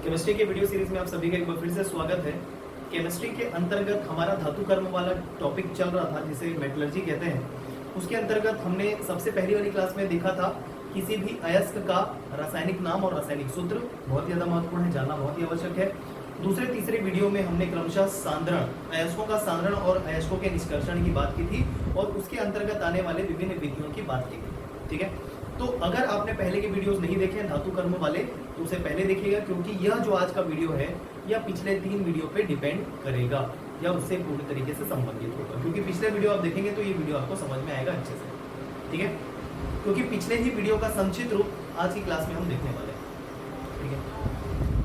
Chemistry के video series में आप सभी का एक बार फिर से स्वागत है। केमिस्ट्री के अंतर्गत हमारा धातु कर्म वाला टॉपिक चल रहा था जिसे मेटलर्जी कहते हैं। उसके अंतर्गत हमने सबसे पहली वाली क्लास में देखा था किसी भी अयस्क का रासायनिक नाम और रासायनिक सूत्र, बहुत ही ज्यादा महत्वपूर्ण है, जानना बहुत ही आवश्यक है। दूसरे तीसरे वीडियो में हमने क्रमशः सांद्रण, अयस्कों का सांद्रण और अयस्कों के निष्कर्षण की बात की थी और उसके अंतर्गत आने वाले विभिन्न विधियों की बात की थी। ठीक है, तो अगर आपने पहले के वीडियोस नहीं देखे हैं धातु कर्म वाले तो उसे पहले देखिएगा, क्योंकि यह जो आज का वीडियो है यह पिछले 3 वीडियो पे डिपेंड करेगा या उससे पूरी तरीके से संबंधित होगा, क्योंकि पिछले वीडियो आप देखेंगे तो ये वीडियो आपको समझ में आएगा अच्छे से। ठीक है, क्योंकि पिछले ही वीडियो का संक्षिप्त रूप आज की क्लास में हम देखने वाले हैं। ठीक है,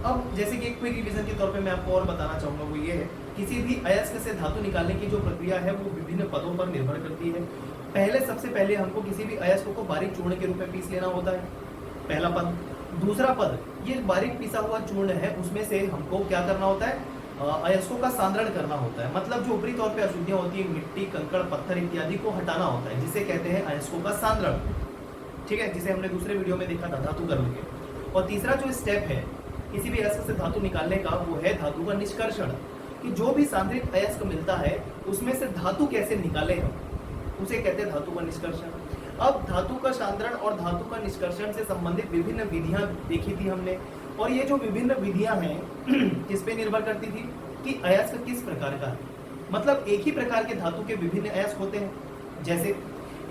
अब जैसे कि एक क्विक रिवीजन के तौर पे मैं आपको और बताना चाहूंगा वो ये है, किसी भी अयस्क से धातु निकालने की जो प्रक्रिया है वो विभिन्न पदों पर निर्भर करती है। सबसे पहले हमको किसी भी अयस्क को बारीक चूर्ण के रूप में पीस लेना होता है, पहला पद। दूसरा पद, ये बारीक पीसा हुआ चूर्ण है उसमें से हमको क्या करना होता है, अयस्कों का सांद्रण करना होता है। मतलब जो ऊपरी तौर पे अशुद्धियां होती है, मिट्टी, कंकड़, पत्थर इत्यादि को हटाना होता है, जिसे कहते हैं अयस्कों का सांद्रण। ठीक है, जिसे हमने दूसरे वीडियो में देखा था धातु कर्म के। और तीसरा जो स्टेप है किसी भी अयस्क से धातु निकालने का वो है धातु का निष्कर्षण, कि जो भी सांद्रित अयस्क मिलता है उसमें से धातु कैसे निकाले हम, उसे कहते हैं धातु का निष्कर्षण। अब धातु का सांद्रण और धातु का निष्कर्षण से संबंधित विभिन्न विधियां देखी थी हमने, और ये जो विभिन्न विधियां हैं किस पे निर्भर करती थी कि अयस्क किस प्रकार का है। मतलब एक ही प्रकार के धातु के विभिन्न अयस्क होते हैं, जैसे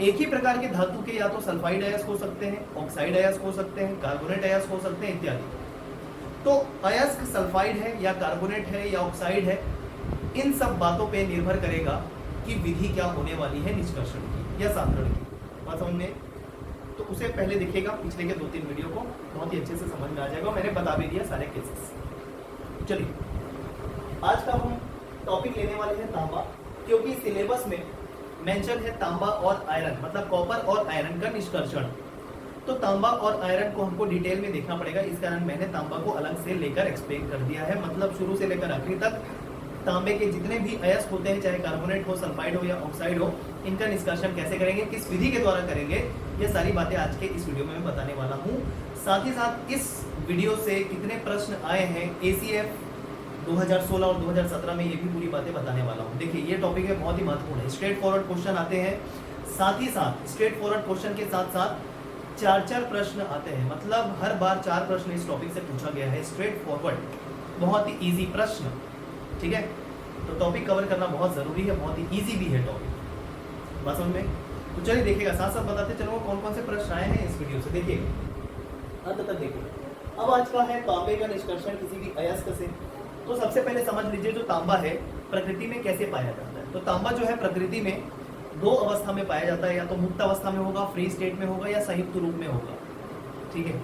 एक ही प्रकार के धातु के या तो सल्फाइड अयस्क हो सकते हैं, ऑक्साइड अयस्क हो सकते हैं, कार्बोनेट अयस्क हो सकते हैं इत्यादि। तो अयस्क सल्फाइड है या कार्बोनेट है या ऑक्साइड है, इन सब बातों पे निर्भर करेगा कि विधि क्या होने वाली है निष्कर्षण की या सांद्रण की। बात हमने तो उसे पहले देखिएगा, पिछले के 2-3 वीडियो को बहुत ही अच्छे से समझ में आ जाएगा। मैंने बता भी दिया सारे केसेस। चलिए, आज का हम टॉपिक लेने वाले हैं तांबा, क्योंकि सिलेबस में मेंशन है तांबा और आयरन, मतलब कॉपर और आयरन का निष्कर्षण। तो तांबा और आयरन को हमको डिटेल में देखना पड़ेगा, इस कारण मैंने तांबा को अलग से लेकर एक्सप्लेन कर दिया है। मतलब शुरू से लेकर आखिरी तक तांबे के जितने भी अयस्क होते हैं, चाहे कार्बोनेट हो, सल्फाइड हो या ऑक्साइड हो, इनका निष्कर्षण कैसे करेंगे, किस विधि के द्वारा करेंगे, ये सारी बातें आज के इस वीडियो में मैं बताने वाला हूँ। साथ ही साथ इस वीडियो से कितने प्रश्न आए हैं ACF 2016 और 2017 में, ये भी पूरी बातें बताने वाला हूँ। देखिए, ये टॉपिक है बहुत ही महत्वपूर्ण है। स्ट्रेट फॉरवर्ड क्वेश्चन आते हैं, साथ ही साथ स्ट्रेट फॉरवर्ड क्वेश्चन के साथ साथ 4-4 प्रश्न आते हैं। मतलब हर बार 4 प्रश्न इस टॉपिक से पूछा गया है, स्ट्रेट फॉरवर्ड, बहुत ही इजी प्रश्न। ठीक है, तो टॉपिक कवर करना बहुत जरूरी है, बहुत ही इजी भी है टॉपिक, बस उनमें। तो चलिए देखिएगा, साथ साथ बताते चलो कौन कौन से प्रश्न आए हैं इस वीडियो से। देखिएगा अंत तक देखिए। अब आज का है तांबे का निष्कर्षण किसी भी अयस्क से। तो सबसे पहले समझ लीजिए जो तांबा है प्रकृति में कैसे पाया जाता है। तो तांबा जो है प्रकृति में 2 अवस्था में पाया जाता है, या तो मुक्त अवस्था में होगा, फ्री स्टेट में होगा, या संयुक्त रूप में होगा। ठीक है,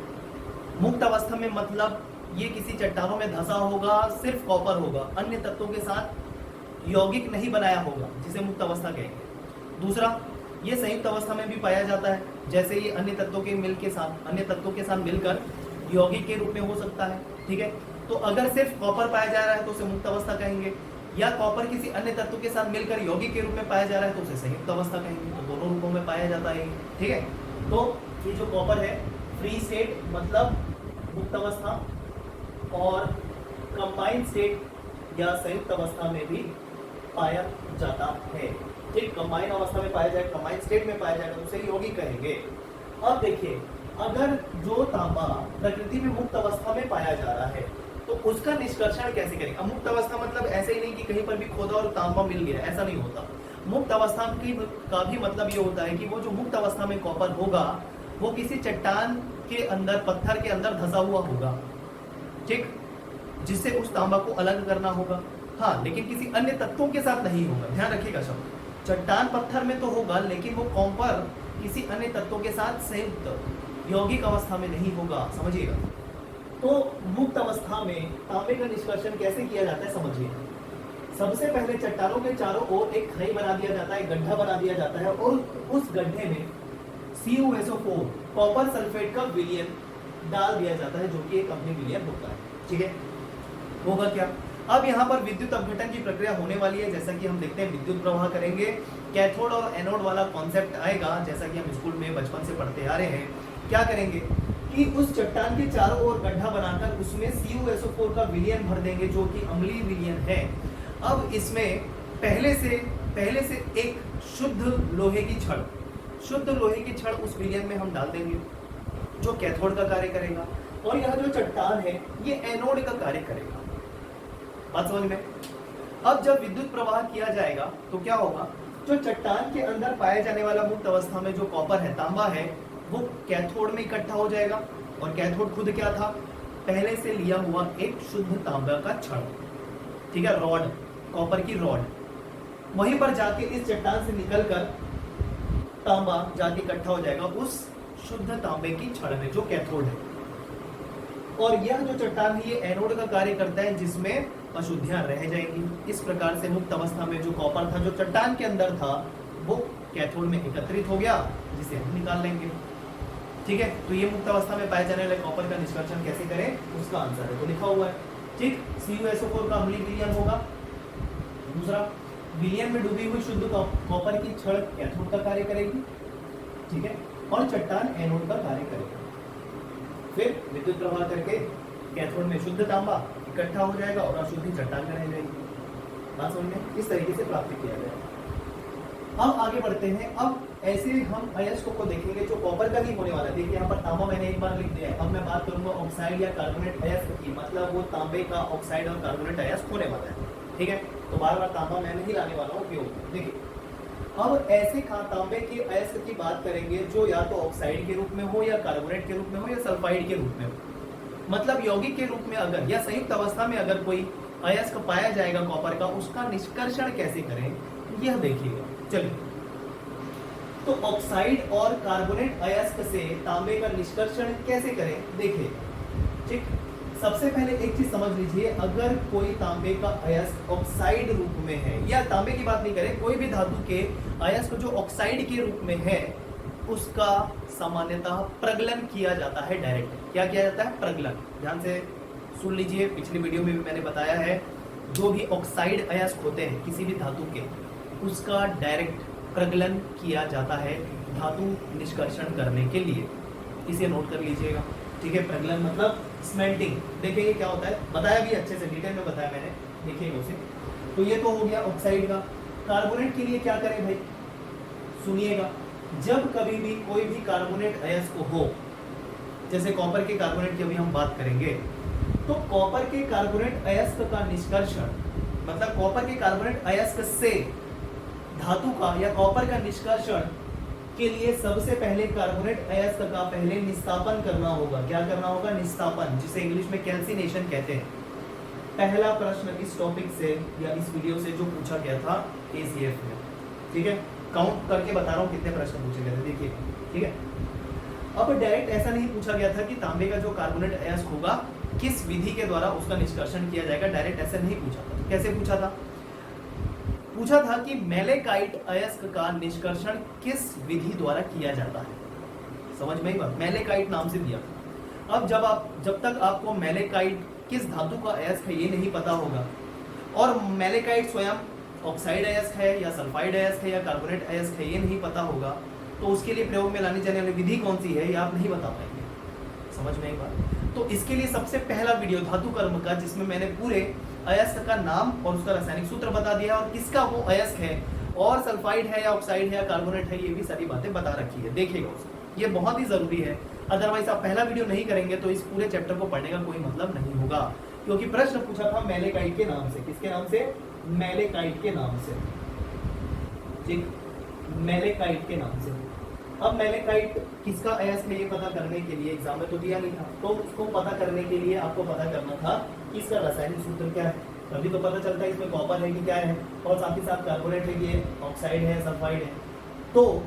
मुक्त अवस्था में मतलब ये किसी चट्टानों में धंसा होगा, सिर्फ कॉपर होगा, अन्य तत्वों के साथ यौगिक नहीं बनाया होगा, जिसे मुक्त अवस्था कहेंगे। दूसरा, ये संयुक्त अवस्था में भी पाया जाता है, जैसे ये अन्य तत्वों के साथ मिलकर यौगिक के रूप में हो सकता है। ठीक है, तो अगर सिर्फ कॉपर पाया जा रहा है तो उसे मुक्त अवस्था कहेंगे, या कॉपर किसी अन्य तत्व के साथ मिलकर यौगिक के रूप में पाया जा रहा है तो उसे संयुक्त अवस्था कहेंगे। तो दोनों रूपों में पाया जाता है। ठीक है, तो ये जो कॉपर है फ्री स्टेट मतलब मुक्त अवस्था, और कंबाइंड स्टेट या संयुक्त अवस्था में भी पाया जाता है। ठीक, कंबाइंड अवस्था में पाया जाएगा, कंबाइंड स्टेट में पाया जाएगा तो उसे यौगिक कहेंगे। अब देखिए, अगर जो तांबा प्रकृति में मुक्त अवस्था में पाया जा रहा है तो उसका निष्कर्षण कैसे करेंगे। मुक्त अवस्था मतलब ऐसे ही नहीं कि कहीं पर भी खोदा और तांबा मिल गया, ऐसा नहीं होता। मुक्त अवस्था का भी मतलब ये होता है कि वो जो मुक्त अवस्था में कॉपर होगा वो किसी चट्टान के अंदर, पत्थर के अंदर धंसा हुआ होगा। ठीक, जिससे उस तांबा को अलग करना होगा। हाँ, लेकिन किसी अन्य तत्वों के साथ नहीं होगा, ध्यान रखिएगा शब्द। चट्टान पत्थर में तो होगा, लेकिन वो कॉपर किसी अन्य तत्वों के साथ संयुक्त यौगिक अवस्था में नहीं होगा, समझिएगा। तो मुक्त अवस्था में तांबे का निष्कर्षण कैसे किया जाता है समझिए। सबसे पहले चट्टानों के चारों ओर एक खाई बना दिया जाता है, गड्ढा बना दिया जाता है, और उस गड्ढे में CuSO4 कॉपर सल्फेट का विलयन डाल दिया जाता है, जो कि एक अम्लीय विलयन होता है। ठीक है, होगा क्या, अब यहाँ पर विद्युत अपघटन की प्रक्रिया होने वाली है। जैसा कि हम देखते हैं विद्युत प्रवाह करेंगे, कैथोड और एनोड वाला कॉन्सेप्ट आएगा, जैसा कि हम स्कूल में बचपन से पढ़ते आ रहे हैं। क्या करेंगे कि कि उस चट्टान के चारों ओर गड्ढा बनाकर उसमें CuSO4 का विलयन भर देंगे जो कि अम्लीय विलयन है। अब इसमें पहले से एक शुद्ध लोहे की छड़ उस विलयन में हम डाल देंगे जो कैथोड का कार्य करेगा, और यह जो चट्टान है ये एनोड का कार्य करेगा। बात समझ में? अब जब विद्युत प्रवाह किया जाएगा तो क्या होगा, जो चट्टान के अंदर पाया जाने वाला मुक्त अवस्था में जो कॉपर है, तांबा है, वो कैथोड में इकट्ठा हो जाएगा। और कैथोड खुद क्या था, पहले से लिया हुआ एक शुद्ध तांबा का छड़, ठीक है, रॉड, कॉपर की रॉड। वहीं पर जाके इस चट्टान से निकलकर तांबा जाके इकट्ठा हो जाएगा उस शुद्ध तांबे की छड़ में जो कैथोड है। और यह जो चट्टान है ये एनोड का कार्य करता है जिसमें अशुद्धियां रह जाएंगी। इस प्रकार से मुक्त अवस्था में जो कॉपर था जो चट्टान के अंदर था वो कैथोड में एकत्रित हो गया, जिसे हम निकाल लेंगे। ठीक है, तो ये मुक्त अवस्था में पाए जाने वाले कॉपर का निष्कर्षण कैसे करें उसका आंसर है, तो लिखा हुआ है। ठीक, CuSO4 का अम्लीय विलयन होगा। दूसरा, विलयन में डूबी हुई शुद्ध कॉपर की छड़ कैथोड का कार्य करेगी, ठीक है, और चट्टान एनोड का कार्य करेगा। फिर विद्युत प्रवाह करके कैथोड में शुद्ध तांबा इकट्ठा हो जाएगा और अशुद्धि चट्टान में रह जाएगी। बात समझ में? इस तरीके से प्राप्त किया जाएगा। हम आगे बढ़ते हैं। अब ऐसे हम अयस्क को देखेंगे जो कॉपर का ही होने वाला है। देखिए यहाँ पर तांबा मैंने एक बार लिख दिया है। अब मैं बात करूंगा ऑक्साइड या कार्बोनेट अयस्क की, मतलब वो तांबे का ऑक्साइड और कार्बोनेट अयस्क होने वाला है। ठीक है, तो बार बार तांबा मैं नहीं लाने वाला हूँ उपयोग में। देखिए, अब ऐसे तांबे के अयस्क की बात करेंगे जो या तो ऑक्साइड के रूप में हो, या कार्बोनेट के रूप में हो, या सल्फाइड के रूप में हो। मतलब यौगिक के रूप में अगर या संयुक्त अवस्था में अगर कोई अयस्क पाया जाएगा कॉपर का, उसका निष्कर्षण कैसे करें यह देखिएगा। चलिए, तो ऑक्साइड और कार्बोनेट अयस्क से तांबे का निष्कर्षण कैसे करें देखिए। ठीक, सबसे पहले एक चीज समझ लीजिए, अगर कोई तांबे का अयस्क ऑक्साइड रूप में है, या तांबे की बात नहीं करें, कोई भी धातु के अयस्क जो ऑक्साइड के रूप में है उसका सामान्यतः प्रगलन किया जाता है डायरेक्ट। क्या किया जाता है? प्रगलन। ध्यान से सुन लीजिए, पिछली वीडियो में भी मैंने बताया है, जो भी ऑक्साइड अयस्क होते हैं किसी भी धातु के, उसका डायरेक्ट प्रगलन किया जाता है धातु निष्कर्षण करने के लिए। इसे नोट कर लीजिएगा। ठीक है, प्रगलन मतलब स्मेल्टिंग। देखेंगे क्या होता है, बताया भी अच्छे से, डिटेल में बताया मैंने, देखिएगा उसे। तो ये तो हो गया ऑक्साइड का। कार्बोनेट के लिए क्या करें भाई, सुनिएगा। जब कभी भी कोई भी कार्बोनेट अयस्क हो, जैसे कॉपर के कार्बोनेट की अभी हम बात करेंगे, तो कॉपर के कार्बोनेट अयस्क का निष्कर्षण, मतलब कॉपर के कार्बोनेट अयस्क से धातु का या कॉपर का निष्कर्षण के लिए सबसे पहले कार्बोनेट अयस्क का पहले निस्तापन करना होगा। क्या करना होगा? निस्तापन, जिसे इंग्लिश में कैल्सिनेशन कहते हैं। पहला प्रश्न इस टॉपिक से या इस वीडियो से जो पूछा गया था ACF में। ठीक है, काउंट करके बता रहा हूँ कितने प्रश्न पूछे गए थे, देखिए। ठीक है, अब डायरेक्ट ऐसा नहीं पूछा गया था कि तांबे का जो कार्बोनेट अयस्क होगा किस विधि के द्वारा उसका निष्कर्षण किया जाएगा, डायरेक्ट ऐसे नहीं पूछा था। कैसे पूछा था? पूछा था कि मेलेकाइट अयस्क का निष्कर्षण किस विधि द्वारा किया जाता है। समझ में ही बात, मेलेकाइट नाम से दिया। अब जब तक आपको मेलेकाइट किस धातु का अयस्क है ये नहीं पता होगा, और मेलेकाइट स्वयं ऑक्साइड अयस्क है या सल्फाइड अयस्क है या कार्बोनेट अयस्क है ये नहीं पता होगा, तो उसके लिए प्रयोग में लानी जाने वाली विधि कौन सी है ये आप नहीं बता पाएंगे। समझ में एक बात। तो इसके लिए सबसे पहला वीडियो धातु कर्म का, जिसमें मैंने पूरे अयस्क का नाम और उसका रासायनिक सूत्र बता दिया और किसका वो अयस्क है, और सल्फाइड है या ऑक्साइड है या कार्बोनेट है, ये भी सारी बातें बता रखी है। देखिएगा उसको, ये बहुत ही जरूरी है। अदरवाइज आप पहला वीडियो नहीं करेंगे तो इस पूरे चैप्टर को पढ़ने का कोई मतलब नहीं होगा, क्योंकि प्रश्न पूछा था मेलेकाइट के नाम से। किसके नाम से? मेलेकाइट के नाम से। ठीक, मेलेकाइट के नाम से। अब मेलेकाइट किसका अयस्क है ये पता करने के लिए, एग्जाम में तो दिया नहीं था, तो उसको पता करने के लिए आपको पता करना था कि इसका रासायनिक सूत्र क्या है। तभी तो पता चलता है इसमें कॉपर है कि क्या है, और साथ ही साथ कार्बोनेट है कि ऑक्साइड है, सल्फाइड है। तो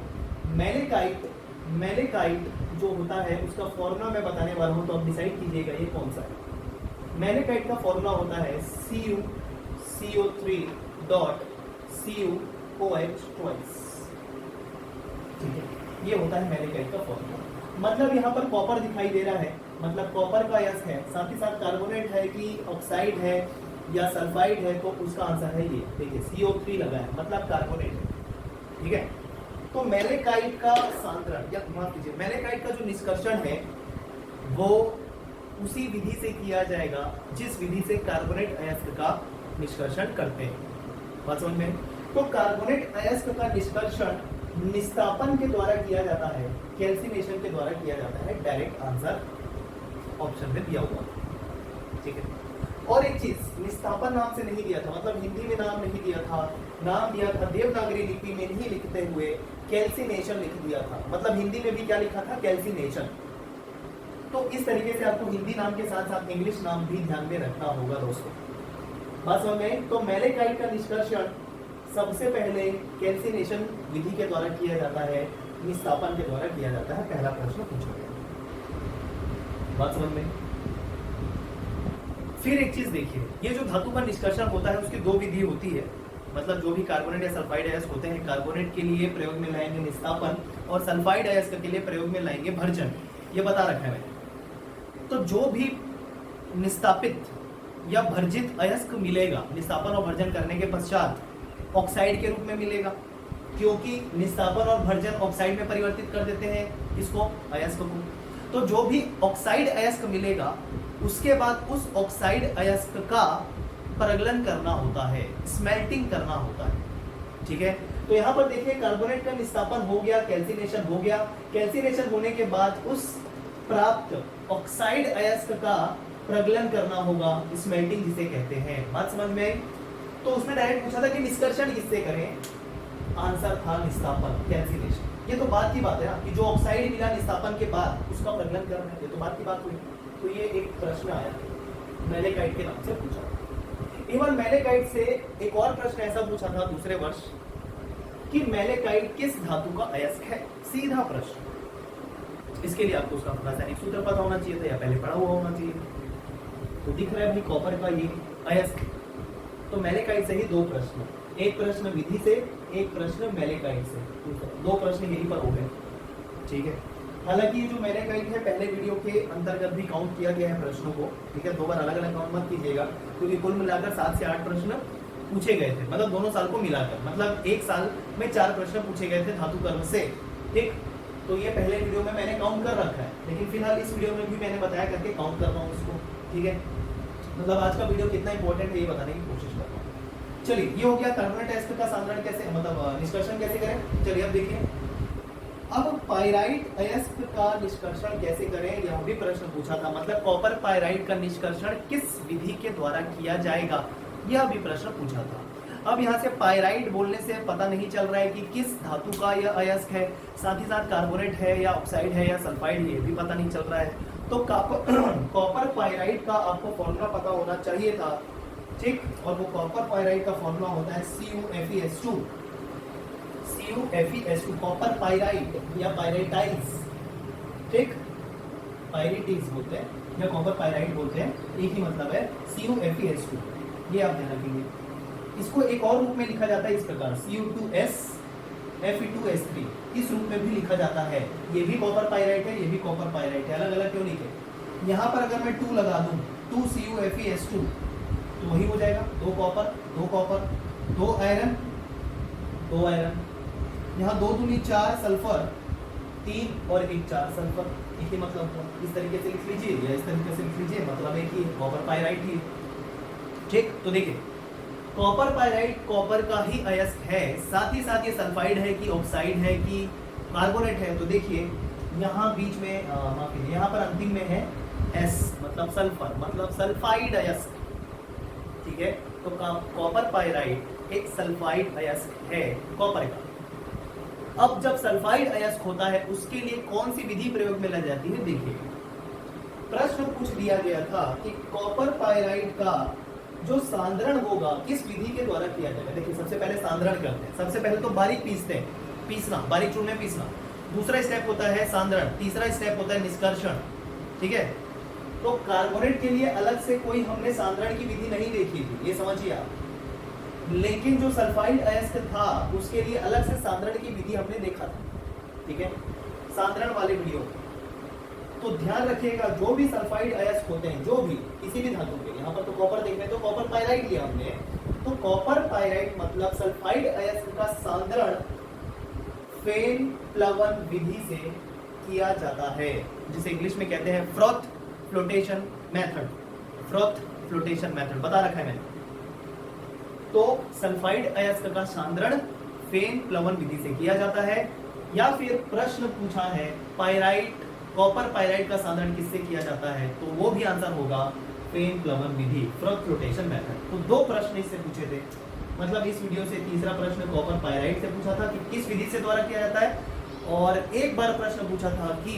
मेलेकाइट जो होता है उसका फॉर्मूला मैं बताने वाला हूँ, तो आप डिसाइड कीजिएगा ये कौन सा है। मेलेकाइट का फॉर्मूला होता है CuCO3.CuOH twice। ठीक है, ये होता है मेलेकाइट का फॉर्मूला। मतलब यहाँ पर कॉपर दिखाई दे रहा है, मतलब कॉपर का अयस्क है, साथ ही साथ कार्बोनेट है कि ऑक्साइड है या सल्फाइड है, तो उसका आंसर है ये। देखिए CO3 लगा है, मतलब कार्बोनेट है। ठीक है, तो मेलेकाइट का सांद्रण या माफ कीजिए मेलेकाइट का जो निष्कर्षण है वो उसी विधि से किया जाएगा जिस विधि से कार्बोनेट अयस्क का निष्कर्षण करते हैं। बात समझ में? तो कार्बोनेट अयस्क का निष्कर्षण निस्तापन के द्वारा किया जाता है, कैल्सिनेशन के द्वारा किया जाता है। डायरेक्ट आंसर ऑप्शन में दिया हुआ, ठीक है। और एक चीज, निस्तापन नाम से नहीं दिया था, मतलब हिंदी में नाम नहीं दिया था, नाम दिया था देवनागरी लिपि में नहीं लिखते हुए कैल्सिनेशन लिख दिया था। मतलब हिंदी में भी क्या लिखा था? कैल्सिनेशन। तो इस तरीके से आपको हिंदी नाम के साथ साथ इंग्लिश नाम भी ध्यान में रखना होगा दोस्तों। बात समझ में? तो मैलेकाइट का निष्कर्षण सबसे पहले कैल्सिनेशन विधि के द्वारा किया जाता है, निस्तापन के द्वारा किया जाता है। पहला प्रश्न पूछा गया। बात समझ में? फिर एक चीज देखिए, ये जो धातु का निष्कर्षण होता है उसकी दो विधि होती है। मतलब जो भी कार्बोनेट या सल्फाइड अयस्क होते हैं, कार्बोनेट के लिए प्रयोग में लाएंगे निस्तापन और सल्फाइड अयस्क के लिए प्रयोग में लाएंगे भर्जन। ये बता रखा है मैंने। तो जो भी निस्तापित या भर्जित अयस्क मिलेगा निस्तापन और भर्जन करने के पश्चात ऑक्साइड के रूप में मिलेगा, क्योंकि निस्तापन और भर्जन ऑक्साइड में परिवर्तित कर देते हैं इसको, अयस्क को। तो जो भी ऑक्साइड अयस्क मिलेगा उसके बाद उस ऑक्साइड अयस्क का प्रगलन करना होता है, स्मेल्टिंग करना होता है, ठीक है। तो यहाँ पर देखिए कार्बोनेट का निस्तापन हो गया, कैल्सिनेशन हो गया। कैल्सिनेशन होने के बाद उस प्राप्त ऑक्साइड अयस्क का प्रगलन करना होगा, स्मेल्टिंग जिसे कहते हैं। बात समझ में आई? तो उसमें डायरेक्ट पूछा था कि निष्कर्षण किससे करें? आंसर था निस्तापन, कैल्सिनेशन। ये तो बात की बात है ना, कि जो ऑक्साइड मिला निस्तापन के बाद उसका प्रगलन करना है, ये तो बात की बात हुई। तो ये एक प्रश्न आया मैलेकाइट के नाम से पूछा। इवन मैलेकाइट से एक और प्रश्न ऐसा पूछा था दूसरे वर्ष कि मैलेकाइट किस धातु का अयस्क है? सीधा प्रश्न। इसके लिए आपको उसका रासायनिक सूत्र पता होना चाहिए था या पहले पढ़ा हुआ होना चाहिए। तो दिख रहा है भाई कॉपर का ये अयस्क। तो मैलेकाइट से ही दो प्रश्न, एक प्रश्न विधि से, एक प्रश्न मैलेकाइट से। दो प्रश्न यही पर हो गए, ठीक है। हालांकि ये जो मैलेकाइट है पहले वीडियो के अंतर्गत भी काउंट किया गया है प्रश्नों को, ठीक है। दो बार अलग अलग काउंट मत कीजिएगा, क्योंकि कुल मिलाकर 7 से 8 प्रश्न पूछे गए थे, मतलब दोनों साल को मिलाकर, मतलब एक साल में 4 प्रश्न पूछे गए थे धातु कर्म से, ठीक। तो ये पहले वीडियो में मैंने काउंट कर रखा है, लेकिन फिलहाल इस वीडियो में भी मैंने बताया करके काउंट कर रहा हूँ इसको, ठीक है। मतलब आज का वीडियो कितना इंपॉर्टेंट है ये बताने की कोशिश कर रहा हूँ। चलिए, ये हो गया कार्बोनेट अयस्क का सांद्रण कैसे, मतलब निष्कर्षण कैसे करें। चलिए अब देखिए, अब पाइराइट अयस्क का निष्कर्षण कैसे करें, यह भी प्रश्न पूछा था। मतलब कॉपर पाइराइट का निष्कर्षण किस विधि के द्वारा किया जाएगा, यह भी प्रश्न पूछा था। अब यहाँ से पाइराइट बोलने से पता नहीं चल रहा है कि किस धातु का यह अयस्क है, साथ ही साथ कार्बोनेट है या ऑक्साइड है या सल्फाइड, ये भी पता नहीं चल रहा है। तो कॉपर पाइराइट का आपको फॉर्मूला पता होना चाहिए था, ठीक। और वो कॉपर पाइराइट का फॉर्मूला होता है CuFeS2, CuFeS2, कॉपर पाइराइट या पाइराइटाइज, ठीक। पाइरिटीज बोलते हैं या कॉपर पाइराइट बोलते हैं, एक ही मतलब है, CuFeS2। ये आप ध्यान रखेंगे। इसको एक और रूप में लिखा जाता है इस प्रकार, Cu2S Fe2S3, इस रूप में भी लिखा जाता है। ये भी कॉपर पाइराइट है, ये भी कॉपर पाइराइट है, अलग अलग क्यों लिखे। यहाँ पर अगर मैं 2 लगा दूं, 2 CuFeS2, तो वही हो जाएगा, 2 कॉपर 2 आयरन 2 आयरन। यहाँ 2 दूनी 4 सल्फर, 3 और 1 4 सल्फर, एक ही मतलब हुआ। इस तरीके से लिख लीजिए या इस तरीके से लिख लीजिए, मतलब एक ही, कॉपर पाइराइट ही, ठीक। तो देखिए, कॉपर पाइराइट कॉपर का ही अयस्क है, साथ ही साथ ये सल्फाइड है कि ऑक्साइड है कि कार्बोनेट है। तो देखिए यहाँ बीच में माफ कीजिए, यहाँ पर अंतिम में है S, मतलब सल्फर, मतलब सल्फाइड अयस्क, ठीक है। तो कॉपर पाइराइट एक सल्फाइड अयस्क है कॉपर का। अब जब सल्फाइड अयस्क होता है उसके लिए कौन सी विधि प्रयोग में लाई जाती है? देखिए, प्रश्न पूछ दिया गया था कि कॉपर पाइराइट का जो सांद्रण होगा किस विधि के द्वारा किया जाएगा। देखिए, सबसे पहले सांद्रण करते हैं, सबसे पहले तो बारीक पीसते हैं, पीसना, बारीक चूर्ण में पीसना। दूसरा स्टेप होता है सांद्रण, तीसरा स्टेप होता है निष्कर्षण, ठीक है। तो कार्बोनेट के लिए अलग से कोई हमने सांद्रण की विधि नहीं देखी थी, ये समझिए आप। लेकिन जो सल्फाइड अयस्क था उसके लिए अलग से सांद्रण की विधि हमने देखा था, ठीक है, सांद्रण वाले वीडियो। तो ध्यान रखिएगा, जो भी सल्फाइड अयस्क होते हैं, जो भी किसी भी धातु के, यहाँ पर तो कॉपर देख रहे हैं तो कॉपर पाइराइट लिया हमने, तो कॉपर पाइराइट मतलब सल्फाइड अयस्क का सांद्रण फेन प्लवन विधि से किया जाता है, जिसे इंग्लिश में कहते हैं froth flotation method. Froth flotation method बता रखा है मैंने। तो सल्फाइड अयस्क का सांद्रण फेन प्लवन विधि से किया जाता है, या फिर प्रश्न पूछा है पायराइट, कॉपर पायराइट का सांद्रण किससे किया जाता है, तो वो भी आंसर होगा फेन प्लवन विधि, फ्रॉथ फ्लोटेशन मेथड। तो दो प्रश्न इससे पूछे थे, मतलब इस वीडियो से तीसरा प्रश्न कॉपर पायराइट से पूछा था कि किस विधि से द्वारा किया जाता है, और एक बार प्रश्न पूछा था कि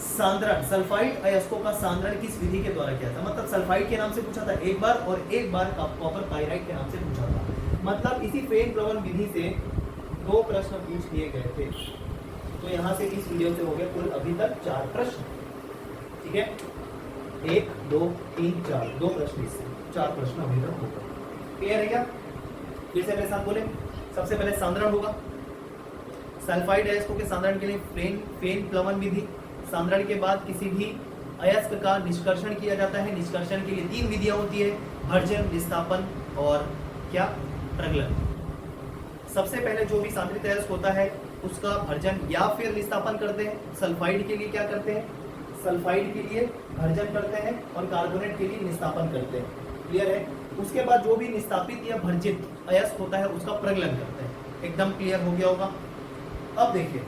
सांद्रण सल्फाइड अयस्कों का सांद्रण किस विधि के द्वारा किया था, मतलब सल्फाइड के नाम से पूछा था एक बार, और एक बार कॉपर पायराइट के नाम से पूछा था। मतलब इसी फेन प्लवन विधि से दो प्रश्न पूछ लिए गए थे। तो यहाँ से इस वीडियो से हो गया कुल अभी तक 4 प्रश्न, ठीक है, 1 2 3 4, 2 प्रश्न इससे 4 प्रश्न अभी तक होगा। क्लियर है क्या? फिर से मेरे साथ बोले। सबसे पहले सांद्रण होगा, सल्फाइड अयस्कों के सांद्रण के लिए फेन प्लवन विधि। सांद्रण के बाद किसी भी अयस्क का निष्कर्षण किया जाता है। निष्कर्षण के लिए 3 विधियां होती है, भर्जन, विस्थापन और क्या, प्रगलन। सबसे पहले जो भी सांद्रित अयस्क होता है उसका भर्जन या फिर विस्थापन करते हैं। सल्फाइड के लिए क्या करते हैं, सल्फाइड के लिए भर्जन करते हैं और कार्बोनेट के लिए निस्तापन करते हैं। क्लियर है? उसके बाद जो भी निस्तापित या भर्जित अयस्क होता है उसका प्रगलन करते हैं। एकदम क्लियर हो गया होगा। अब देखिए,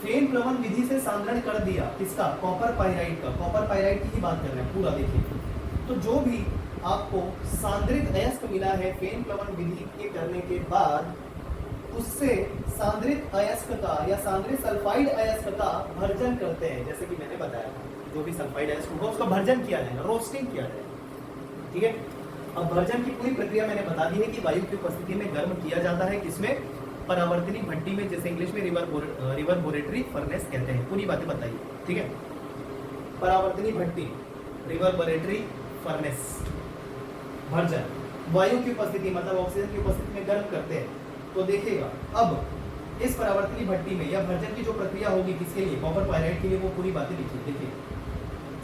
फेन प्लवन विधि से सांद्रण कर दिया किसका, कॉपर पायराइट का। कॉपर पायराइट की ही बात कर रहे हैं पूरा। देखिए, तो जो भी आपको सांद्रित अयस्क मिला है फेन प्लवन विधि के करने के बाद, उससे सांद्रित अयस्क का या सांद्रित सल्फाइड अयस्क का भर्जन करते हैं। जैसे कि मैंने बताया था, जो भी सल्फाइड अयस्क होगा उसका भर्जन किया जाएगा, रोस्टिंग किया जाएगा। ठीक है, अब भर्जन की पूरी प्रक्रिया मैंने बता दी है कि वायु की उपस्थिति में गर्म किया जाता है। किसमें, परावर्तनी भट्टी में, जैसे इंग्लिश में रिवर्बोरेटरी फर्नेस कहते हैं। पूरी बातें बताइए, ठीक है। परावर्तनी भट्टी, रिवर्बोरेटरी फर्नेस, भर्जन, वायु की उपस्थिति मतलब ऑक्सीजन की उपस्थिति में गर्म करते हैं। तो देखिएगा, अब इस परावर्तनी भट्टी में या भर्जन की जो प्रक्रिया होगी किसके लिए, कॉपर पायराइट के लिए, वो पूरी बातें लिखी। देखिए,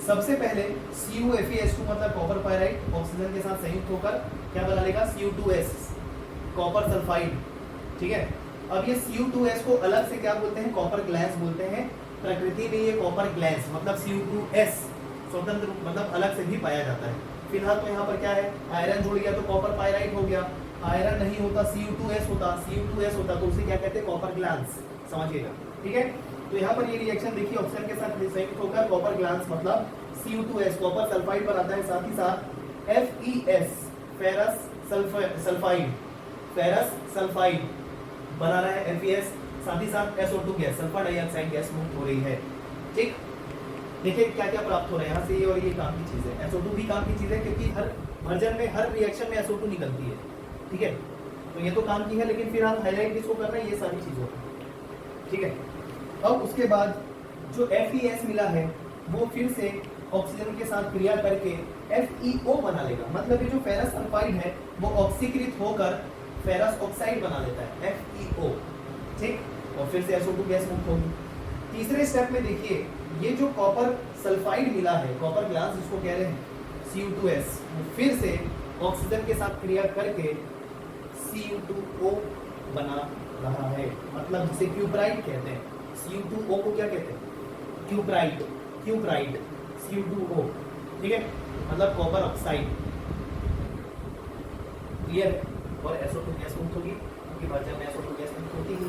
सबसे पहले CuFeS2 मतलब कॉपर पायराइट ऑक्सीजन के साथ संयुक्त होकर क्या बना लेगा, Cu2S, कॉपर सल्फाइड। ठीक है, अब ये Cu2S को अलग से क्या बोलते हैं, कॉपर ग्लैंस बोलते हैं। प्रकृति में ये कॉपर ग्लैंस मतलब Cu2S स्वतंत्र मतलब अलग से भी पाया जाता है। फिलहाल तो यहाँ पर क्या है, आयरन जुड़ गया तो कॉपर पायराइट हो गया। आयरन नहीं होता, Cu2S होता तो उसे क्या कहते हैं, कॉपर ग्लैंस। समझिएगा, ठीक है। तो यहाँ पर ये रिएक्शन देखिए, ऑक्सीजन के साथ संयुक्त होकर कॉपर ग्लैंस मतलब Cu2S कॉपर सल्फाइड बनाता है। साथ ही साथ FeS ferrous sulphide, ferrous sulphide बना रहा है FeS। साथ ही साथ SO2 gas, sulphur dioxide gas मुक्त हो रही है। ठीक, देखिए क्या क्या प्राप्त हो रहा है यहाँ से, ये और ये काम की चीज है। SO2 भी काम की चीज है क्योंकि हर भर्जन में, हर रिएक्शन में SO2 निकलती है। ठीक है, तो ये तो काम की है, लेकिन फिर हम हाईलाइट किसको कर रहे हैं, ये सारी चीजों। ठीक है, अब उसके बाद जो FeS मिला है वो फिर से ऑक्सीजन के साथ क्रिया करके FeO बना लेगा। मतलब ये जो फेरस सल्फाइड है वो ऑक्सीकृत होकर फेरस ऑक्साइड बना लेता है, FeO। ठीक, और फिर से SO2 गैस मुक्त होगी। तीसरे स्टेप में देखिए, ये जो कॉपर सल्फाइड मिला है, कॉपर ग्लास जिसको कह रहे हैं, Cu2S, फिर से ऑक्सीजन के साथ क्रिया करके Cu2O बना रहा है। मतलब जिसे क्यूप्राइड कहते हैं। Cu2O को क्या कहते हैं, क्यूप्राइड, Cu2O। ठीक है, मतलब कॉपर ऑक्साइड। क्लियर है? और SO2 गैस मुक्त होगी क्योंकि भर्जन में SO2 गैस मुक्त होती ही।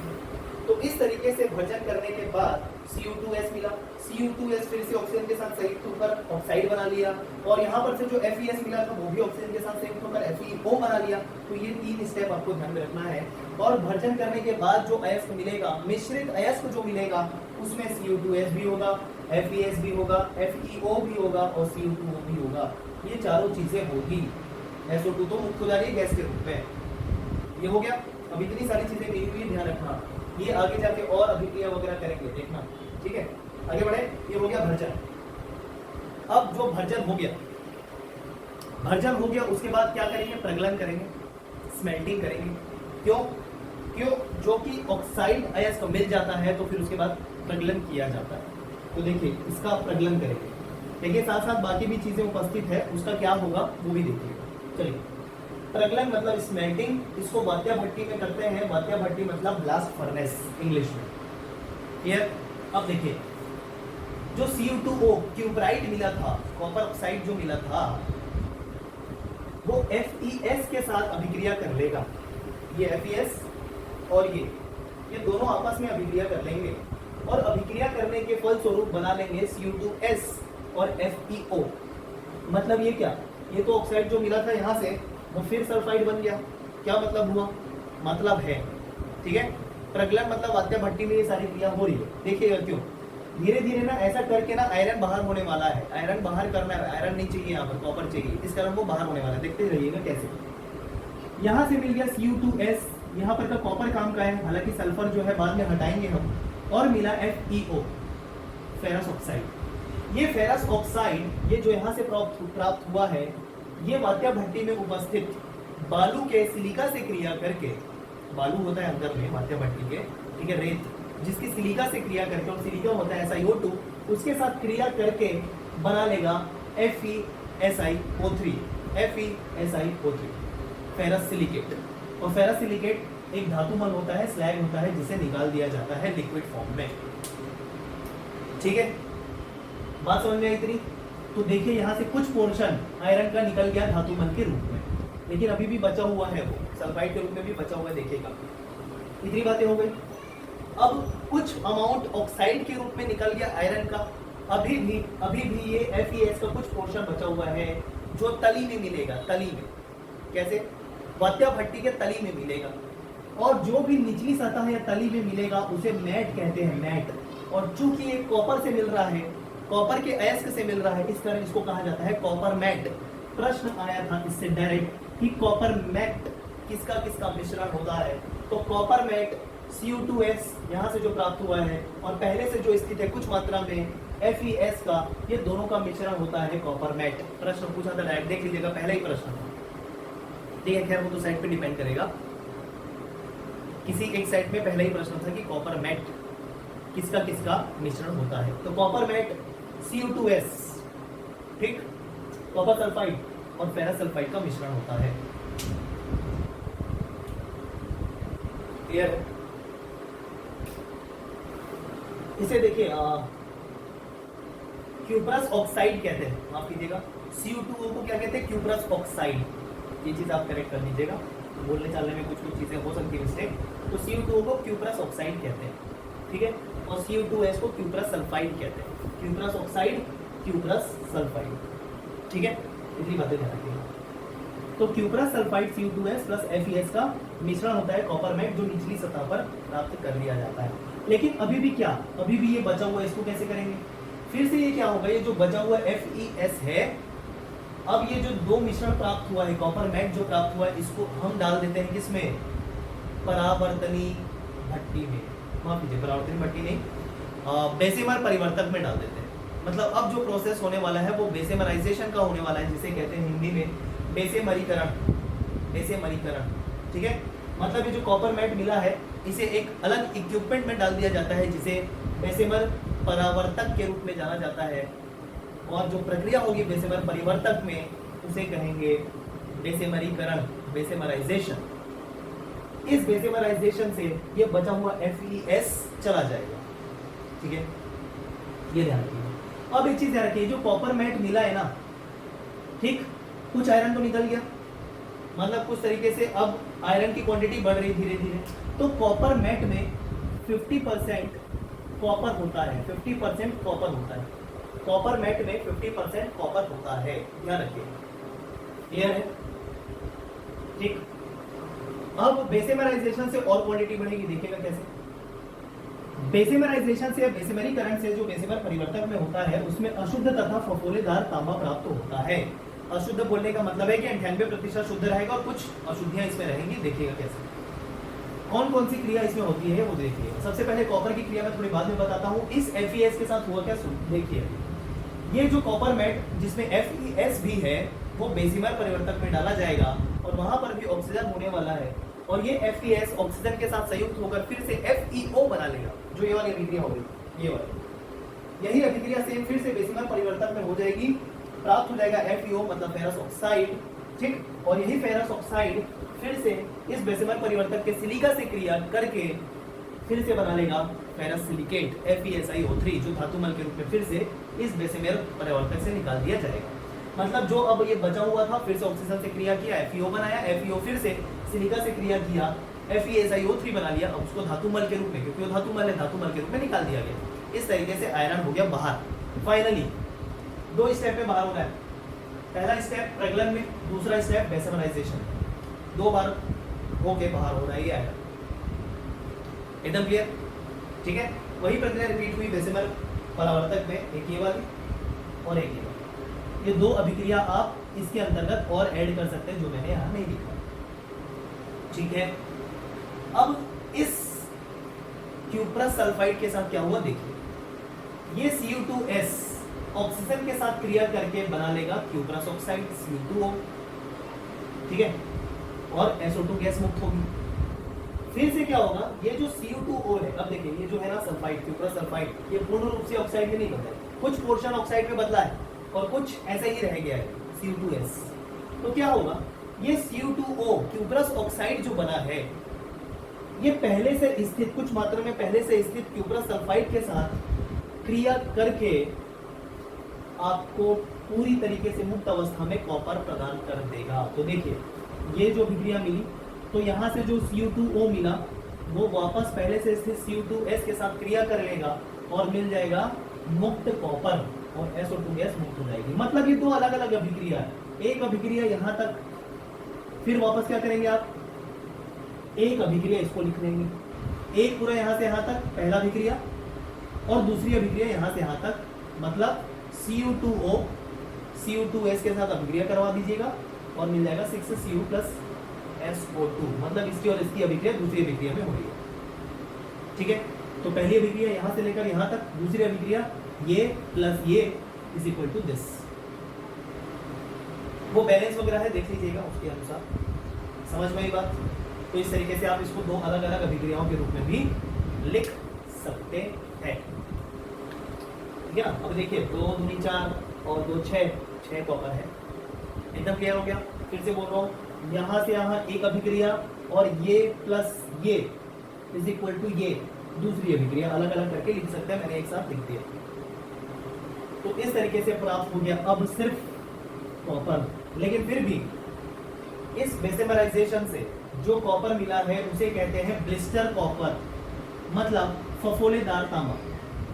तो इस तरीके से भर्जन करने के बाद Cu2S मिला, Cu2S फिर से ऑक्सीजन के साथ संयुक्त होकर ऑक्साइड बना लिया, और यहाँ पर से जो FeS मिला था वो भी ऑक्सीजन के साथ संयुक्त होकर FeO बना लिया। तो ये 3 स्टेप आपको ध्यान में रखना है। और भर्जन करने के बाद जो अयस्क मिलेगा, मिश्रित अयस्क जो मिलेगा, उसमें Cu2S भी होगा, FeS भी होगा, FeO भी होगा और Cu2O भी होगा। ये चारों चीजें होगी। SO2 तो मुक्त हो जा रही है गैस के रूप में। ये हो गया। अब इतनी सारी चीजें मिली हुई, ध्यान रखना, ये आगे जाके और अभिक्रिया वगैरह करेंगे, देखना। ठीक है, आगे बढ़े। ये हो गया भर्जन। अब जो भर्जन हो गया उसके बाद क्या करेंगे, प्रगलन करेंगे, स्मेल्टिंग करेंगे। क्यों, जो कि ऑक्साइड अयस्क मिल जाता है तो फिर उसके बाद प्रगलन किया जाता है। तो देखिए, इसका प्रगलन करेंगे। देखिए, साथ साथ बाकी भी चीजें उपस्थित है, उसका क्या होगा वो भी देखिए। चलिए, प्रगलन मतलब स्मेल्टिंग, इसको वात्या भट्टी में करते हैं। वात्या भट्टी मतलब ब्लास्ट फर्नेस इंग्लिश में। क्लियर? अब देखिए, जो Cu2O क्यूबराइट मिला था, कॉपर ऑक्साइड जो मिला था, वो FeS के साथ अभिक्रिया कर लेगा। ये FeS और ये दोनों आपस में अभिक्रिया कर लेंगे और अभिक्रिया करने के फलस्वरूप बना लेंगे Cu2S और FeO। मतलब ये क्या, ये तो ऑक्साइड जो मिला था यहाँ से वो फिर सल्फाइड बन गया। क्या मतलब हुआ, मतलब है, ठीक है। प्रगलन मतलब वात्या भट्टी में ये सारी क्रिया हो रही है। देखिएगा क्यों, धीरे धीरे ना ऐसा करके ना आयरन बाहर होने वाला है। आयरन बाहर करना है, आयरन नहीं चाहिए यहाँ पर, कॉपर चाहिए, इस कारण वो बाहर होने वाला है। देखते रहिएगा कैसे। यहाँ से मिल गया Cu2S, यहाँ पर का कॉपर काम का है, हालांकि सल्फर जो है बाद में हटाएंगे हम, और मिला FeO, फेरस ऑक्साइड। ये फेरस ऑक्साइड ये जो यहाँ से प्राप्त हुआ है, ये वात्या भट्टी में उपस्थित बालू के सिलिका से क्रिया करके, बालू होता है अंदर में वात्या भट्टी के, ठीक है, रेत, जिसकी सिलिका से क्रिया करके, और सिलिका होता है SiO2, उसके साथ क्रिया करके बना लेगा FeSiO3, FeSiO3, फेरस सिलिकेट। और फेरस सिलिकेट एक धातुमल होता है, स्लैग होता है, जिसे निकाल दिया जाता है लिक्विड फॉर्म में। ठीक है, बात समझ में आई इतनी? तो देखिए यहाँ से कुछ पोर्शन आयरन का निकल गया धातुमल के रूप में, लेकिन अभी भी बचा हुआ है, वो सल्फाइड के रूप में भी बचा हुआ है। देखिएगा, इतनी बातें हो गई। अब कुछ अमाउंट ऑक्साइड के रूप में निकल गया आयरन का। अभी भी ये FeS का कुछ पोर्शन बचा हुआ है, जो तली में मिलेगा। तली में कैसे, वात्या भट्टी के तली में मिलेगा, और जो भी निचली सतह या तली में मिलेगा उसे मैट कहते हैं, मैट। और चूंकि ये कॉपर से मिल रहा है, कॉपर के अयस्क से मिल रहा है, इस कारण इसको कहा जाता है कॉपर मैट। प्रश्न आया था इससे डायरेक्ट कि कॉपर मैट किसका किसका मिश्रण होता है, तो कॉपर मैट Cu2S यहाँ से जो प्राप्त हुआ है, और पहले से जो स्थित है कुछ मात्रा में FeS का, ये दोनों का मिश्रण होता है कॉपर मैट। प्रश्न पूछा था डायरेक्ट, देख लीजिएगा, पहला ही प्रश्न था, ठीक है। खैर वो तो साइड पे डिपेंड करेगा, किसी एक साइड में पहला ही प्रश्न था कि कॉपर मैट किसका किसका मिश्रण होता है। तो कॉपर मैट Cu2S, ठीक, कॉपर सल्फाइड और फेरस सल्फाइड का मिश्रण होता है। क्लियर है? इसे देखिए क्यूप्रस ऑक्साइड कहते हैं, माफ कीजिएगा, Cu2O को क्या कहते हैं, क्यूप्रस ऑक्साइड। ये चीज आप करेक्ट कर लीजिएगा, बोलने चालने में कुछ कुछ चीजें हो सकती है मिस्टेक। तो Cu2O को क्यूप्रस ऑक्साइड कहते हैं, ठीक है, और Cu2S को क्यूप्रस सल्फाइड कहते हैं। क्यूप्रस ऑक्साइड, क्यूप्रस सल्फाइड, ठीक है, इतनी बातें ध्यान रखिएगा। तो cuprous sulphide Cu2S plus FeS का मिश्रण होता है कॉपर मैट, जो निचली सतह पर प्राप्त कर लिया जाता है। लेकिन अभी भी क्या, अभी भी ये बचा हुआ, इसको कैसे करेंगे? फिर से ये क्या होगा, ये जो बचा हुआ FeS है, अब ये जो दो मिश्रण प्राप्त हुआ है, कॉपर मैट जो प्राप्त हुआ है, इसको हम डाल देते हैं किसमें, परावर्तनी भट्टी में, माफ कीजिए परावर्तनी भट्टी नहीं, बेसेमर परिवर्तक में डाल देते हैं। मतलब अब जो प्रोसेस होने वाला है वो बेसेमराइजेशन का होने वाला है, जिसे कहते हैं हिंदी में बेसेमरीकरण, बेसेमरीकरण, ठीक है। मतलब ये जो कॉपर मैट मिला है, इसे एक अलग इक्विपमेंट में डाल दिया जाता है, जिसे बेसेमर परावर्तक के रूप में जाना जाता है, और जो प्रक्रिया होगी बेसेमर परिवर्तक में, उसे कहेंगे बेसेमरीकरण, बेसेमराइजेशन। इस बेसेमराइजेशन से ये बचा हुआ FeS चला जाएगा, ठीक है, ये ध्यान रखिए। अब एक चीज ध्यान रखिए, जो कॉपर मैट मिला है ना, ठीक, कुछ आयरन तो निकल गया, मतलब कुछ तरीके से अब आयरन की क्वांटिटी बढ़ रही धीरे धीरे, तो कॉपर मैट में 50% कॉपर होता है, 50% कॉपर होता है, कॉपर मैट में 50% कॉपर होता है, ध्यान रखिए, क्लियर है, ठीक। अब बेसेमराइजेशन से और क्वांटिटी बढ़ेगी, देखिएगा कैसे। बेसेमराइजेशन से या बेसेमरीकरण से जो बेसेमर परिवर्तक में होता है, उसमें अशुद्ध तथा फफोलेदार तांबा प्राप्त होता है। अशुद्ध बोलने का मतलब है कि 98% शुद्ध रहेगा और कुछ अशुद्धियां इसमें रहेंगी, देखिएगा कैसे। कौन कौन सी क्रिया इसमें होती है वो देखिए। सबसे पहले कॉपर की क्रिया मैं थोड़ी बाद में बताता हूँ। इस FeS के साथ हुआ क्या, देखिए, ये जो कॉपर मैट जिसमें FeS भी है, वो बेसेमर परिवर्तक में डाला जाएगा, और वहां पर भी ऑक्सीजन होने वाला है, और ये FeS ऑक्सीजन के साथ संयुक्त होकर फिर से FeO बना लेगा, जो ये वाली अभिक्रिया होगी, ये वाली, यही अभिक्रिया सेम फिर से बेसेमर परिवर्तक में हो जाएगी, प्राप्त हो जाएगा FeO, मतलब फेरस ऑक्साइड, ठीक। और यही फेरस ऑक्साइड फिर से इस बेसेमर परिवर्तक के सिलिका से क्रिया करके फिर से बना लेगा फेरस सिलिकेट FeSiO3 जो धातुमल के रूप में फिर से इस बेसेमेर परिवर्तक से निकाल दिया जाएगा। मतलब जो अब ये बचा हुआ था फिर से ऑक्सीजन से क्रिया किया, FeO बनाया, FeO फिर से सिलिका से क्रिया किया, FeSiO3 बना लिया, अब उसको धातुमल के रूप में, क्योंकि वो धातुमल है, धातुमल के रूप में निकाल दिया गया। इस तरीके से आयरन हो गया बाहर। फाइनली 2 स्टेप में बाहर हो रहा है। पहला स्टेप प्रगलन में, दूसरा स्टेप बेसेमराइजेशन। 2 बार होके बाहर हो रहा है ये आयरन। एकदम क्लियर? ठीक है, वही प्रक्रिया रिपीट हुई बेसेमर परावर्तक में, एक ये वाली और एक ये वाली। ये 2 अभिक्रिया आप इसके अंतर्गत और ऐड कर सकते हैं जो मैंने यहाँ नहीं लिखा। ठीक है, अब इस क्यूप्रस सल्फाइड के साथ क्या हुआ देखिए। ये Cu2S ऑक्सीजन के साथ क्रिया करके बना लेगा क्यूप्रस ऑक्साइड Cu2O, ठीक है, और SO2 गैस मुक्त होगी। फिर से क्या होगा, ये जो Cu2O है, अब देखिए ये जो है ना सल्फाइड, क्यूप्रस सल्फाइड, ये पूर्ण रूप से ऑक्साइड में नहीं बदला है, कुछ पोर्शन ऑक्साइड में बदला है और कुछ ऐसा ही रह गया है Cu2S। तो क्या होगा, ये Cu2O क्यूप्रस ऑक्साइड जो बना है, ये पहले से स्थित, कुछ मात्रा में पहले से स्थित क्यूप्रस सल्फाइड के साथ क्रिया करके आपको पूरी तरीके से मुक्त अवस्था में कॉपर प्रदान कर देगा। तो देखिए ये जो अभिक्रिया मिली, तो यहाँ से जो Cu2O मिला वो वापस पहले से स्थित Cu2S के साथ क्रिया कर लेगा और मिल जाएगा मुक्त कॉपर और SO2 गैस मुक्त हो जाएगी। मतलब ये 2 अलग अलग अभिक्रिया है। एक अभिक्रिया यहाँ तक, फिर वापस क्या करेंगे आप, एक अभिक्रिया इसको लिख लेंगे, एक पूरा यहाँ से यहाँ तक पहला अभिक्रिया और दूसरी अभिक्रिया यहाँ से यहाँ तक, मतलब Cu2O Cu2S के साथ अभिक्रिया करवा दीजिएगा और मिल जाएगा 6Cu प्लस SO2। मतलब इसकी और इसकी अभिक्रिया दूसरी अभिक्रिया में हो रही है। ठीक है, तो पहली अभिक्रिया यहाँ से लेकर यहाँ तक, दूसरी अभिक्रिया ये प्लस ये इज इक्वल टू दिस। वो बैलेंस वगैरह है, देख लीजिएगा उसके अनुसार। समझ में आई बात? तो इस तरीके से आप इसको 2 अलग अलग अभिक्रियाओं के रूप में भी लिख सकते हैं। ठीक है, अब देखिए 2 दूनी 4 और 2 6 कॉपर है। एकदम क्लियर हो गया? फिर से बोल रहा हूँ, यहाँ से यहाँ एक अभिक्रिया और ये प्लस ये इज इक्वल टू ये दूसरी अभिक्रिया, अलग अलग करके लिख सकते हैं, मैंने एक साथ लिख दिया। तो इस तरीके से प्राप्त हो गया अब सिर्फ कॉपर। लेकिन फिर भी इस बेसेमराइजेशन से जो कॉपर मिला है उसे कहते हैं ब्लिस्टर कॉपर, मतलब फफोलेदार तांबा।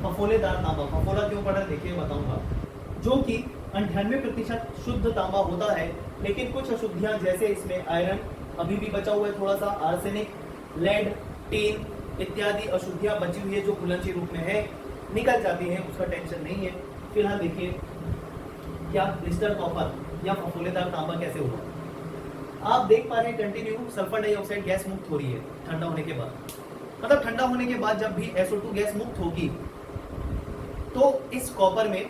फफोलेदार तांबा, फफोला क्यों पड़ा देखिए बताऊंगा। जो कि 98% शुद्ध तांबा होता है, लेकिन कुछ अशुद्धियां जैसे इसमें आयरन अभी भी बचा हुआ है, थोड़ा सा आर्सेनिक, लेड, टीन इत्यादि अशुद्धियां बची हुई है जो घुलनशील रूप में है, निकल जाती है, उसका टेंशन नहीं है। फिलहाल देखिए क्या ब्लिस्टर कॉपर या फफोलेदार तांबा कैसे हुआ। आप देख पा रहे हैं कंटिन्यू सल्फर डाइऑक्साइड गैस मुक्त हो रही है ठंडा होने के बाद। मतलब ठंडा होने के बाद जब भी SO2 गैस मुक्त होगी तो इस कॉपर में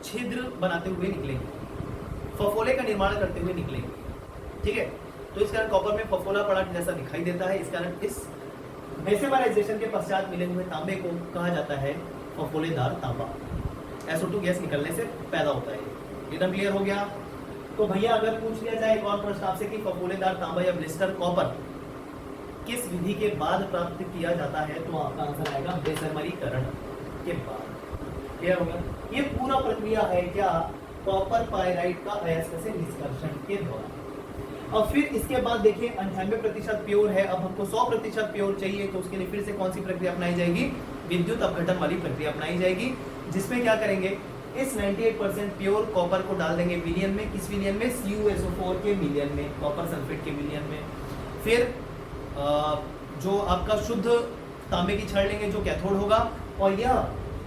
छिद्र बनाते हुए निकलेंगे, फफोले का निर्माण करते हुए निकलेंगे। ठीक है, तो इस कारण कॉपर में फफोला पड़ा जैसा दिखाई देता है। इस कारण इस बेसेमराइजेशन के पश्चात मिले हुए तांबे को कहा जाता है फफोलेदार तांबा। SO2 गैस निकलने से पैदा होता है। एकदम क्लियर हो गया? तो भैया अगर पूछ लिया जाए एक और प्रश्न आपसे कि फफोलेदार तांबा या ब्लिस्टर कॉपर किस विधि के बाद प्राप्त किया जाता है, तो आपका आंसर आएगा बेसेमरीकरण के बाद। क्लियर होगा? ये पूरा प्रक्रिया है क्या, कॉपर पायराइट का अयस्क से निष्कर्षण के द्वारा। और फिर इसके बाद देखिए 98% प्योर है, अब हमको 100% प्योर चाहिए, तो उसके लिए फिर से कौन सी प्रक्रिया अपनाई जाएगी, विद्युत अपघटन वाली प्रक्रिया अपनाई जाएगी, जिसमें क्या करेंगे, इस 98% प्योर कॉपर को डाल देंगे विलियन में। किस विलियन में? CuSO4 के विलियन में, कॉपर सल्फेट के विलियन में। फिर जो आपका शुद्ध तांबे की छड़ लेंगे जो कैथोड होगा, और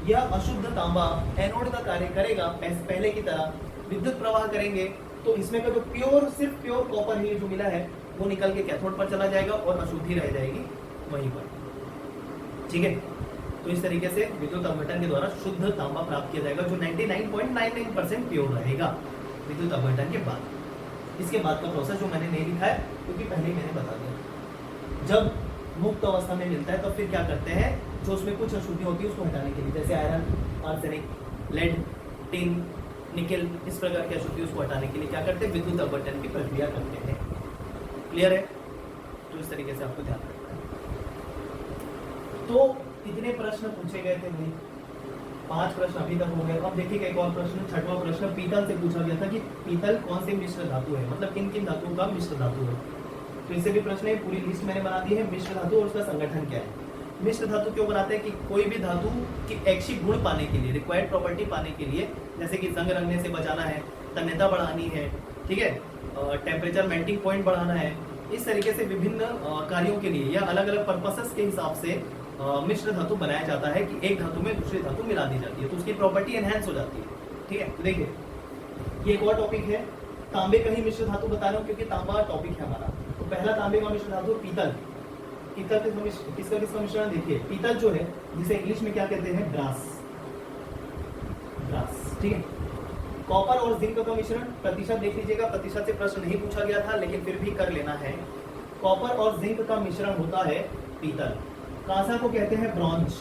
यह अशुद्ध तांबा एनोड का कार्य करेगा पहले की तरह, विद्युत प्रवाह करेंगे, तो इसमें का जो प्योर, सिर्फ प्योर कॉपर ही जो मिला है वो निकल के कैथोड पर चला जाएगा और अशुद्धि रह जाएगी वहीं पर। ठीक है, तो इस तरीके से विद्युत अपघटन के द्वारा शुद्ध तांबा प्राप्त किया जाएगा जो 99.99% प्योर रहेगा विद्युत अपघटन के बाद। इसके बाद का प्रोसेस जो मैंने नहीं लिखा है क्योंकि पहले ही मैंने बता दिया। जब मुक्त अवस्था में मिलता है तो फिर क्या करते हैं, जो उसमें कुछ अशुद्धि होती है उसको हटाने के लिए, जैसे iron, arsenic, lead, tin, nickel, इस प्रकार की अशुद्धि उसको हटाने के लिए क्या करते हैं, विद्युत अपघटन की प्रक्रिया करते हैं। क्लियर है? तो इस तरीके से आपको ध्यान रखना है। तो कितने प्रश्न पूछे गए थे भाई? 5 प्रश्न अभी तक हो गए। अब देखिए एक और प्रश्न, छठवां प्रश्न पीतल से पूछा गया था कि पीतल कौन से मिश्र धातु है, मतलब किन किन धातुओं का मिश्र धातु है। तो इससे भी प्रश्न है, पूरी लिस्ट मैंने बना दी है। मिश्र धातु और उसका संगठन क्या है। मिश्र धातु क्यों बनाते हैं कि कोई भी धातु की ऐच्छिक गुण पाने के लिए, रिक्वायर्ड प्रॉपर्टी पाने के लिए, जैसे कि जंग रंगने से बचाना है, तन्यता बढ़ानी है, ठीक है, टेम्परेचर मेल्टिंग पॉइंट बढ़ाना है, इस तरीके से विभिन्न कार्यों के लिए या अलग अलग पर्पसेस के हिसाब से मिश्र धातु बनाया जाता है कि एक धातु में दूसरी धातु मिला दी जाती है, तो उसकी प्रॉपर्टी एनहांस हो जाती है। ठीक है, तो देखिए ये एक और टॉपिक है, तांबे का ही मिश्र धातु बता रहा हूँ क्योंकि तांबा टॉपिक है हमारा। तो पहला तांबे का मिश्र धातु पीतल। पीतल किसका किसका मिश्रण देखिए, पीतल जो है जिसे इंग्लिश में क्या कहते हैं, ब्रास। ब्रास, ठीक है। कॉपर और जिंक का मिश्रण, प्रतिशत देख लीजिएगा, प्रतिशत से प्रश्न नहीं पूछा गया था लेकिन फिर भी कर लेना है। कॉपर और जिंक का मिश्रण होता है पीतल। कांसा को कहते हैं ब्रॉन्ज।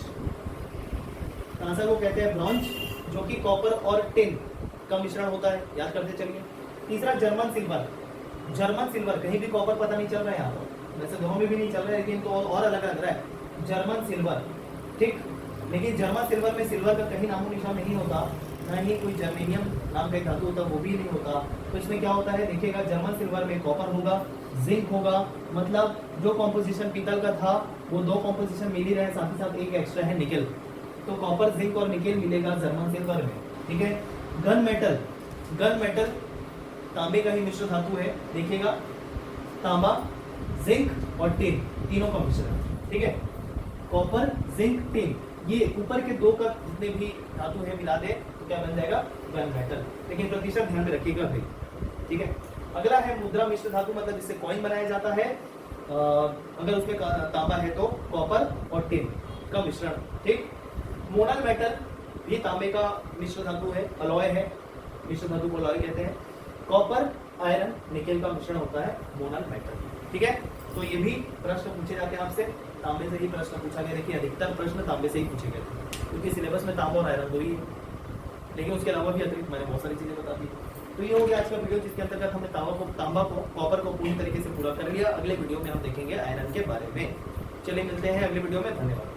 कांसा को कहते हैं ब्रॉन्ज, जो कि कॉपर और टिन का मिश्रण होता है, याद करते चलिए। तीसरा जर्मन सिल्वर। जर्मन सिल्वर, कहीं भी कॉपर पता नहीं चल रहा है यहाँ पर, वैसे दोनों में भी नहीं चल रहा है लेकिन तो और अलग लग रहा है। जर्मन सिल्वर, ठीक, लेकिन जर्मन सिल्वर में सिल्वर का कहीं नामो निशान नहीं होता, ना ही कोई जर्मेनियम नाम का एक धातु होता, वो भी नहीं होता। तो इसमें क्या होता है देखिएगा, जर्मन सिल्वर में कॉपर होगा, जिंक होगा, मतलब जो कॉम्पोजिशन पीतल का था वो 2 कॉम्पोजिशन मिल ही रहे, साथ ही साथ एक एक्स्ट्रा है निकेल, तो कॉपर, जिंक और निकेल मिलेगा जर्मन सिल्वर में। ठीक है, गन मेटल। गन मेटल तांबे का ही मिश्र धातु है, देखिएगा, तांबा, जिंक और टिन, तीनों का मिश्रण। ठीक है, कॉपर, जिंक, टिन, ये ऊपर के 2 का जितने भी धातु है मिला दे तो क्या बन जाएगा, गन मेटल। लेकिन प्रतिशत ध्यान में रखिएगा भाई। ठीक है, अगला है मुद्रा मिश्र धातु, मतलब जिससे कॉइन बनाया जाता है, अगर उसमें तांबा है तो कॉपर और टिन का मिश्रण। ठीक, मोनल मेटल भी तांबे का मिश्र धातु है, अलॉय है, मिश्र धातु को अलॉय कहते हैं। कॉपर, आयरन, निकेल का मिश्रण होता है मोनल मेटल। ठीक है, तो ये भी प्रश्न पूछे जाते हैं आपसे, तांबे से ही प्रश्न पूछा गया। देखिए अधिकतर प्रश्न तांबे से ही पूछे गए थे क्योंकि सिलेबस में तांबा और आयरन 2 ही है, लेकिन उसके अलावा भी अतिरिक्त मैंने बहुत सारी चीजें बता दी। तो ये हो गया आज का वीडियो, जिसके अंतर्गत हमने तांबा को, कॉपर को पूरी तरीके से पूरा कर लिया। अगले वीडियो में हम देखेंगे आयरन के बारे में। चलिए मिलते हैं अगले वीडियो में, धन्यवाद।